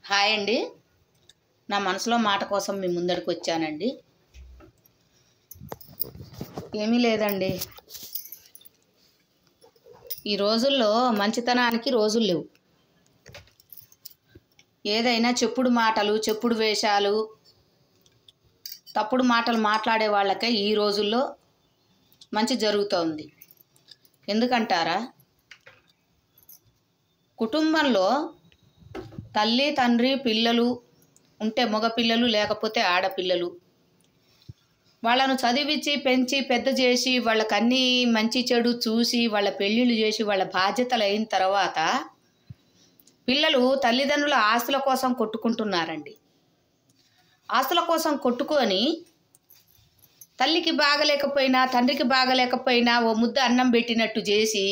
Hi అండి. నా మనసులో మాట కోసం మీ ముందడికి వచ్చానండి. ఏమీ లేదండి, ఈ రోజుల్లో మంచితనానికి రోజులు లేవు. ఏదైనా చెప్పుడు మాటలు, చెప్పుడు వేషాలు, తప్పుడు మాటలు మాట్లాడే వాళ్ళకే ఈ రోజుల్లో మంచి జరుగుతోంది. ఎందుకంటారా? కుటుంబంలో తల్లి, తండ్రి, పిల్లలు ఉంటే మగపిల్లలు, లేకపోతే ఆడపిల్లలు, వాళ్ళను చదివించి పెంచి పెద్ద చేసి వాళ్ళకి అన్నీ మంచి చెడు చూసి వాళ్ళ పెళ్ళిళ్ళు చేసి వాళ్ళ బాధ్యతలు అయిన తర్వాత పిల్లలు తల్లిదండ్రుల ఆస్తుల కోసం కొట్టుకుంటున్నారండి. ఆస్తుల కోసం కొట్టుకొని తల్లికి బాగలేకపోయినా తండ్రికి బాగలేకపోయినా ఓ ముద్ద అన్నం పెట్టినట్టు చేసి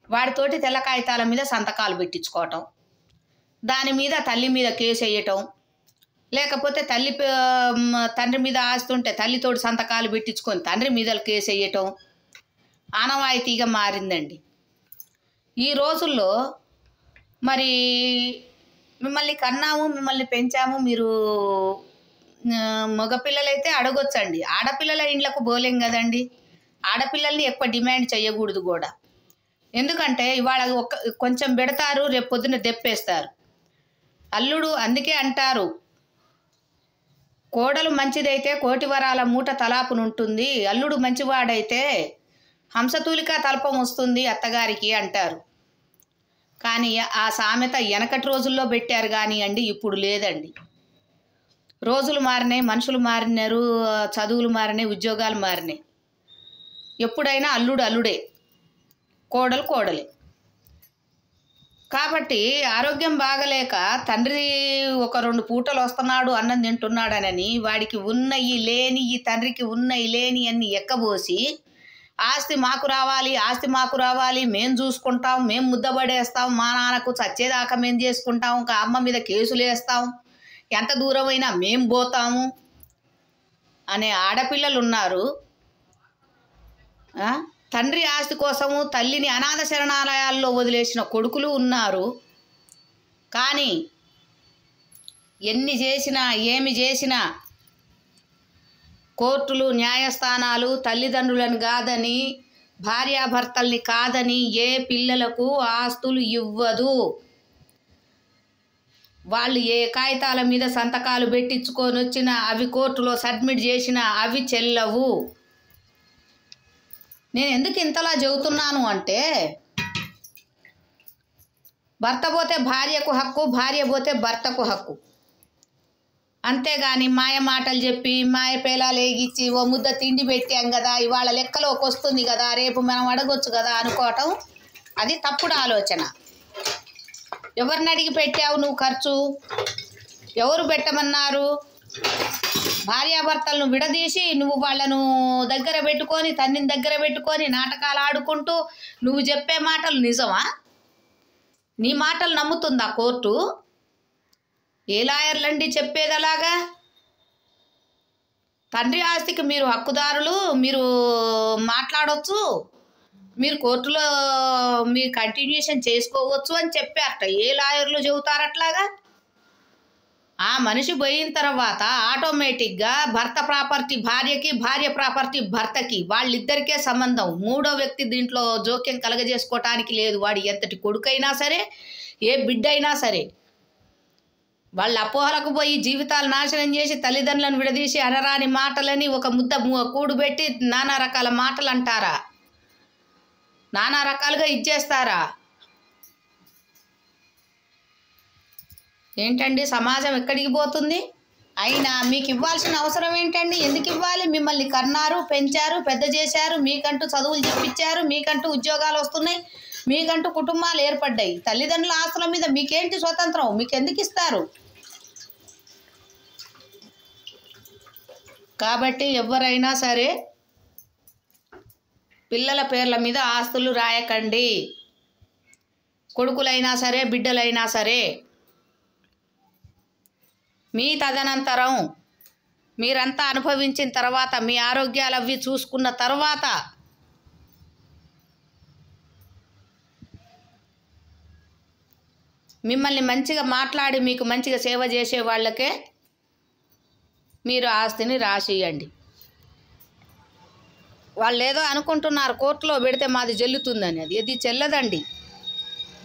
వాడితోటి తెల్ల కాగితాల మీద సంతకాలు పెట్టించుకోవటం, దాని మీద తల్లి మీద కేసు వేయటం, లేకపోతే తండ్రి మీద ఆస్తుంటే తల్లితోటి సంతకాలు పెట్టించుకొని తండ్రి మీద కేసు వేయటం ఆనవాయితీగా మారిందండి ఈ రోజుల్లో. మరి మిమ్మల్ని కన్నాము, మిమ్మల్ని పెంచాము, మీరు మగపిల్లలైతే అడగొచ్చండి, ఆడపిల్లల ఇండ్లకు పోలేం కదండి. ఆడపిల్లల్ని ఎక్కువ డిమాండ్ చేయకూడదు కూడా. ఎందుకంటే ఇవాళ కొంచెం పెడతారు, రేపు పొద్దున దెప్పేస్తారు. అల్లుడు అందుకే అంటారు, కోడలు మంచిదైతే కోటి వరాల మూట తలాపునుంటుంది, అల్లుడు మంచివాడైతే హంసతూలిక తల్పం వస్తుంది అత్తగారికి అంటారు. కానీ ఆ సామెత వెనకటి రోజుల్లో పెట్టారు కానీ అండి, ఇప్పుడు లేదండి. రోజులు మారినాయి, మనుషులు మారినారు, చదువులు మారినాయి, ఉద్యోగాలు మారినాయి. ఎప్పుడైనా అల్లుడు అల్లుడే, కోడలు కోడలే. కాబట్టి ఆరోగ్యం బాగలేక తండ్రి ఒక 2 పూటలు వస్తున్నాడు అన్నం తింటున్నాడనని వాడికి ఉన్నయి లేని, ఈ తండ్రికి ఉన్నయి లేని అన్ని ఎక్కబోసి ఆస్తి మాకు రావాలి, ఆస్తి మాకు రావాలి, మేము చూసుకుంటాం, మేము ముద్దబడేస్తాం, మా నాన్నకు చచ్చేదాకా మేము చేసుకుంటాం, ఇంకా అమ్మ మీద కేసులు వేస్తాం, ఎంత దూరమైనా మేము పోతాము అనే ఆడపిల్లలు ఉన్నారు. తండ్రి ఆస్తి కోసము తల్లిని అనాథ శరణాలయాల్లో వదిలేసిన కొడుకులు ఉన్నారు. కానీ ఎన్ని చేసినా ఏమి చేసినా కోర్టులు, న్యాయస్థానాలు తల్లిదండ్రులను కాదని, భార్యాభర్తల్ని కాదని ఏ పిల్లలకు ఆస్తులు ఇవ్వదు. వాళ్ళు ఏ కాగితాల మీద సంతకాలు పెట్టించుకొని వచ్చినా, అవి కోర్టులో సబ్మిట్ చేసినా అవి చెల్లవు. నేను ఎందుకు ఇంతలా చెబుతున్నాను అంటే, భర్త పోతే భార్యకు హక్కు, భార్య పోతే భర్తకు హక్కు. అంతేగాని మాయ మాటలు చెప్పి మాయ పేలాలు ఏగిచ్చి ఓ ముద్ద తిండి పెట్టాం కదా, ఇవాళ లెక్కలోకి వస్తుంది కదా, రేపు మనం అడగొచ్చు కదా అనుకోవటం అది తప్పుడు ఆలోచన. ఎవరిని అడిగి పెట్టావు నువ్వు ఖర్చు? ఎవరు పెట్టమన్నారు? భార్యాభర్తలను విడదీసి నువ్వు వాళ్ళను దగ్గర పెట్టుకొని, తండ్రిని దగ్గర పెట్టుకొని నాటకాలు ఆడుకుంటూ నువ్వు చెప్పే మాటలు నిజమా? నీ మాటలు నమ్ముతుందా కోర్టు? ఏ లాయర్లండి చెప్పేది అలాగా? తండ్రి ఆస్తికి మీరు హక్కుదారులు, మీరు మాట్లాడవచ్చు, మీరు కోర్టులో మీరు కంటిన్యూషన్ చేసుకోవచ్చు అని చెప్పారట. ఏ లాయర్లు చెబుతారు అట్లాగా? ఆ మనిషి పోయిన తర్వాత ఆటోమేటిక్గా భర్త ప్రాపర్టీ భార్యకి, భార్య ప్రాపర్టీ భర్తకి, వాళ్ళిద్దరికే సంబంధం. 3వ వ్యక్తి దీంట్లో జోక్యం కలగజేసుకోవటానికి లేదు. వాడు ఎంతటి కొడుకైనా సరే, ఏ బిడ్డ అయినా సరే. వాళ్ళ అపోహలకు పోయి జీవితాలు నాశనం చేసి తల్లిదండ్రులను విడదీసి అనరాని మాటలని ఒక ముద్ద కూడుబెట్టి నానా రకాల మాటలు అంటారా? నానా రకాలుగా ఇచ్చేస్తారా? ఏంటండి సమాజం ఎక్కడికి పోతుంది? అయినా మీకు ఇవ్వాల్సిన అవసరం ఏంటండి? ఎందుకు ఇవ్వాలి? మిమ్మల్ని కన్నారు, పెంచారు, పెద్ద చేశారు, మీకంటూ చదువులు చెప్పించారు, మీకంటూ ఉద్యోగాలు వస్తున్నాయి, మీకంటూ కుటుంబాలు ఏర్పడ్డాయి. తల్లిదండ్రుల ఆస్తుల మీద మీకేంటి స్వతంత్రం? మీకు ఎందుకు ఇస్తారు? కాబట్టి ఎవరైనా సరే పిల్లల పేర్ల మీద ఆస్తులు రాయకండి. కొడుకులైనా సరే, బిడ్డలైనా సరే. మీ తదనంతరం మీరంతా అనుభవించిన తర్వాత, మీ ఆరోగ్యాలు అవి చూసుకున్న తర్వాత మిమ్మల్ని మంచిగా మాట్లాడి మీకు మంచిగా సేవ చేసే వాళ్ళకే మీరు ఆస్తిని రాసియండి. వాళ్ళు ఏదో అనుకుంటున్నారు కోర్టులో పెడితే మాది చెల్లుతుందని. అది చెల్లదండి.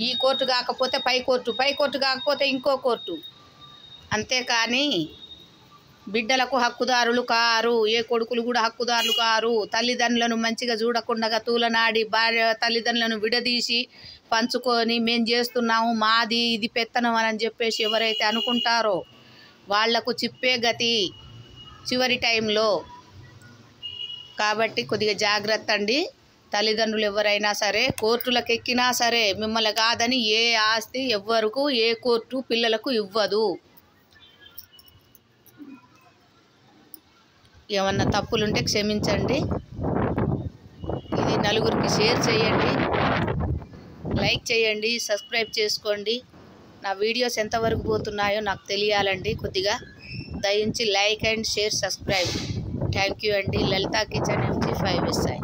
ఈ కోర్టు కాకపోతే పై కోర్టు కాకపోతే ఇంకో కోర్టు. అంతేకాని బిడ్డలకు హక్కుదారులు కారు, ఏ కొడుకులు కూడా హక్కుదారులు కారు. తల్లిదండ్రులను మంచిగా చూడకుండా తూలనాడి భార్య తల్లిదండ్రులను విడదీసి పంచుకొని మేము చేస్తున్నాము మాది ఇది పెత్తనం అని చెప్పేసి ఎవరైతే అనుకుంటారో వాళ్లకు చిప్పే గతి చివరి టైంలో. కాబట్టి కొద్దిగా జాగ్రత్త అండి. తల్లిదండ్రులు ఎవరైనా సరే కోర్టులకు ఎక్కినా సరే మిమ్మల్ని కాదని ఏ ఆస్తి ఎవ్వరకు ఏ కోర్టు పిల్లలకు ఇవ్వదు. ఏమన్నా తప్పులుంటే క్షమించండి. ఇది నలుగురికి షేర్ చేయండి, లైక్ చేయండి, సబ్స్క్రైబ్ చేసుకోండి. నా వీడియోస్ ఎంతవరకు పోతున్నాయో నాకు తెలియాలండి. కొద్దిగా దయించి like and share subscribe. Thank you అండి. Lalitha kitchen MG 5SI.